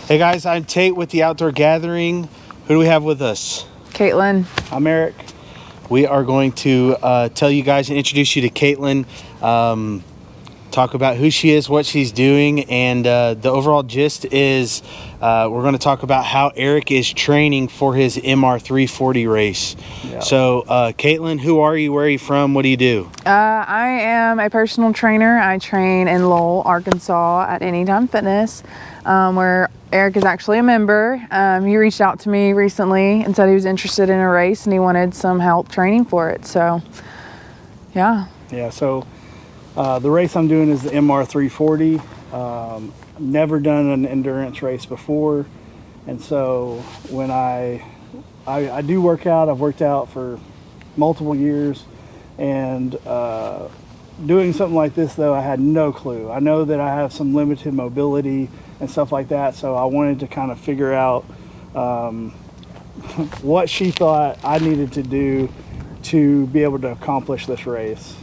Hey guys, I'm Tate with the Outdoor Gathering. Who do we have with us? Katelyn. I'm Erik. We are going to tell you guys and introduce you to Katelyn, talk about who she is, what she's doing, and the overall gist is we're going to talk about how Erik is training for his MR340 race. Yeah. So Katelyn, who are you? Where are you from? What do you do? I am a personal trainer. I train in Lowell, Arkansas at Anytime Fitness, where Erik is actually a member. He reached out to me recently and said he was interested in a race and he wanted some help training for it. So, yeah. Yeah, so the race I'm doing is the MR340. Never done an endurance race before. And so when I do work out, I've worked out for multiple years. And doing something like this, though, I had no clue. I know that I have some limited mobility and stuff like that, so I wanted to kind of figure out what she thought I needed to do to be able to accomplish this race.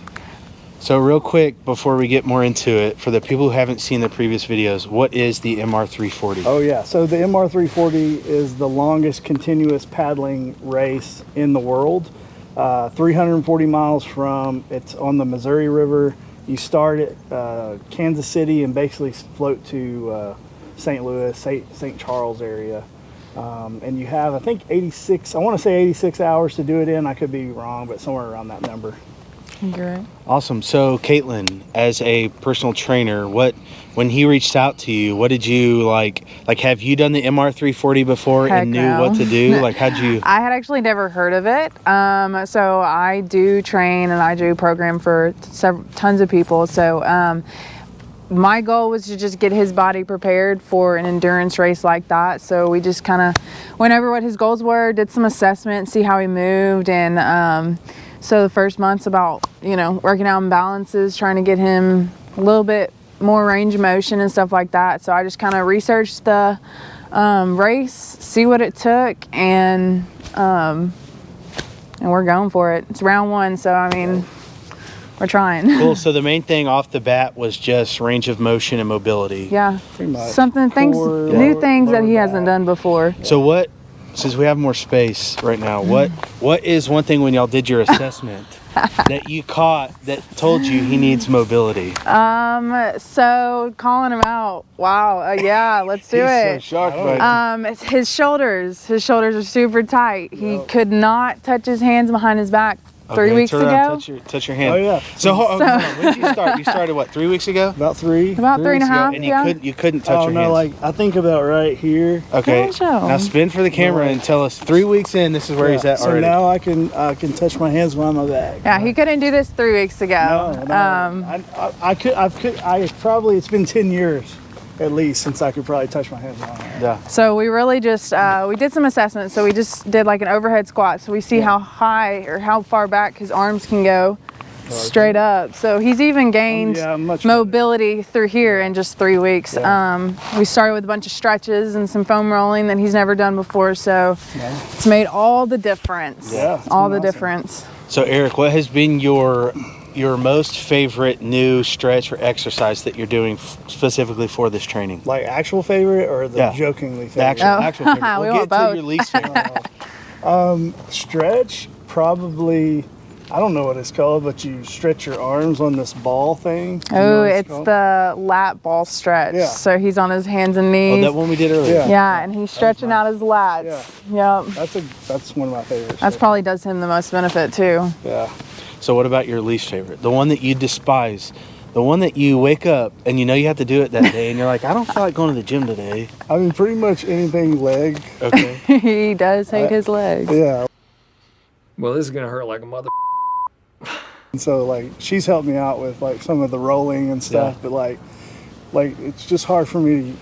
So real quick, before we get more into it, for the people who haven't seen the previous videos, what is the MR340? Oh yeah, so the MR340 is the longest continuous paddling race in the world. 340 miles it's on the Missouri River. You start at Kansas City and basically float to St. Louis, St. Charles area. And you have, I think, 86 hours to do it in. I could be wrong, but somewhere around that number. Great. Awesome. So Katelyn, as a personal trainer, when he reached out to you, what did you like have you done the MR340 before? Heck and knew no. what to do? Like, how'd you? I had actually never heard of it. So I do train and I do program for tons of people. So my goal was to just get his body prepared for an endurance race like that. So we just kind of went over what his goals were, did some assessment, see how he moved, and so the first month's about, working out imbalances, trying to get him a little bit more range of motion and stuff like that. So I just kind of researched the race, see what it took, and we're going for it. It's round one, so I mean, we're trying. Cool. So the main thing off the bat was just range of motion and mobility. Yeah, pretty much. New things that he hasn't done before. So since we have more space right now, what is one thing when y'all did your assessment that you caught that told you he needs mobility? So calling him out. Wow. Yeah, let's do it. He's so shocked by It's his shoulders are super tight. He could not touch his hands behind his back. 3 weeks ago. Touch your hand. Oh yeah. So hold on. When did you start? You started what, 3 weeks ago? About three and a half. And yeah. you couldn't touch your hands. Like I think about right here. Okay. Now spin for the camera and tell us 3 weeks in, this is where he's at so already. now I can touch my hands behind my back. Yeah, he couldn't do this 3 weeks ago. No. I probably, it's been 10 years at least since I could probably touch my hands behind my back. Yeah. So we really just we did some assessments. So we just did like an overhead squat. So we see how high or how far back his arms can go straight up. So he's even gained mobility through here in just 3 weeks. Yeah. We started with a bunch of stretches and some foam rolling that he's never done before. So it's made all the difference. Yeah, all the difference. So Erik, what has been your most favorite new stretch or exercise that you're doing specifically for this training? Like actual favorite or the jokingly favorite? The actual favorite. We we'll want get both. to your least favorite. Stretch, probably, I don't know what it's called, but you stretch your arms on this ball thing. It's the lat ball stretch. Yeah. So he's on his hands and knees. Oh, that one we did earlier. Yeah, and he's stretching out his lats. Yeah. Yep. That's one of my favorites. That's probably does him the most benefit too. Yeah. So what about your least favorite? The one that you despise? The one that you wake up and you know you have to do it that day and you're like, I don't feel like going to the gym today. I mean, pretty much anything leg. Okay. He does hate his legs. Yeah. Well, this is going to hurt like a mother. And so, like, she's helped me out with, like, some of the rolling and stuff. But, like it's just hard for me to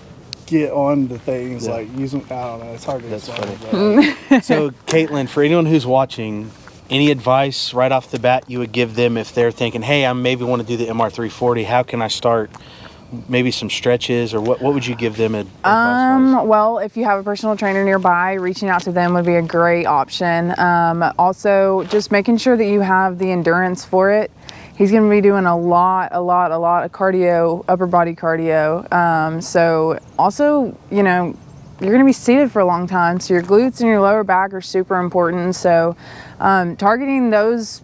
get on to things, like, using, I don't know. It's hard to explain. Funny. So, Katelyn, for anyone who's watching, any advice right off the bat you would give them if they're thinking, hey, I maybe want to do the MR340, how can I start? Maybe some stretches, or what would you give them advice-wise? Well, if you have a personal trainer nearby, reaching out to them would be a great option. Also, just making sure that you have the endurance for it. He's going to be doing a lot of cardio, upper body cardio. So also, you're going to be seated for a long time, so your glutes and your lower back are super important. So targeting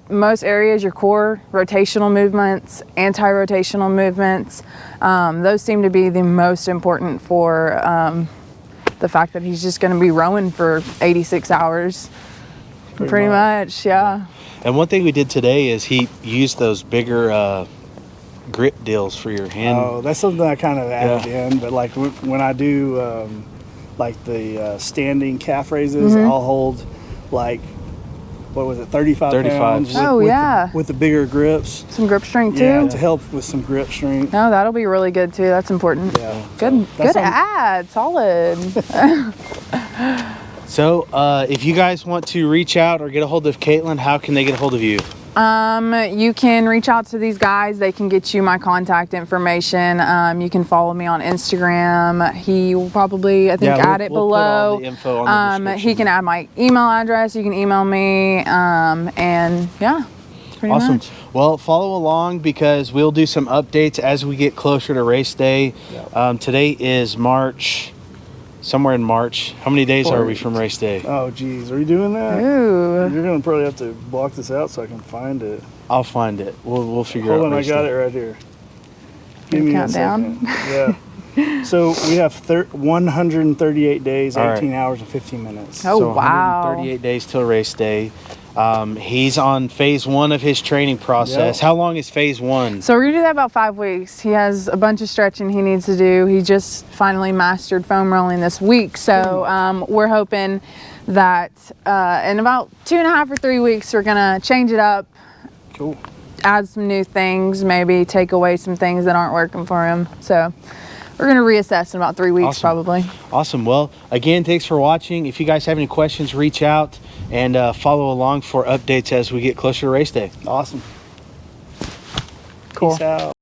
most areas, your core, rotational movements, anti-rotational movements, those seem to be the most important for the fact that he's just going to be rowing for 86 hours. Pretty much, yeah. And one thing we did today is he used those bigger grip deals for your hand. Oh, that's something I kind of added in, but like when I do like the standing calf raises, I'll hold like, what was it, 35 pounds? Oh, yeah. With the bigger grips. Some grip strength too? Yeah, to help with some grip strength. No, that'll be really good too. That's important. Yeah. Good ad, solid. So if you guys want to reach out or get a hold of Katelyn, how can they get a hold of you? You can reach out to these guys. They can get you my contact information. You can follow me on Instagram. He will probably, I think, add it below. Put all the info on the description. He can add my email address. You can email me. And yeah, pretty much. Well, follow along because we'll do some updates as we get closer to race day. Today is March. Somewhere in March. How many days are we from race day? Oh, geez. Are you doing that? Ooh. You're going to probably have to block this out so I can find it. I'll find it. We'll figure out. Hold on, I got it right here. Give me a second. Countdown. Yeah. So we have 138 days, 18 right. hours, and 15 minutes. Oh, So wow. 138 days till race day. He's on phase 1 of his training process. Yep. How long is phase 1? So we're gonna do that about 5 weeks. He has a bunch of stretching he needs to do. He just finally mastered foam rolling this week. So we're hoping that in about 2.5 or 3 weeks, we're gonna change it up. Cool. Add some new things, maybe take away some things that aren't working for him. So we're gonna reassess in about 3 weeks. Awesome. Probably. Awesome. Well, again, thanks for watching. If you guys have any questions, reach out and follow along for updates as we get closer to race day. Awesome. Cool. Peace out.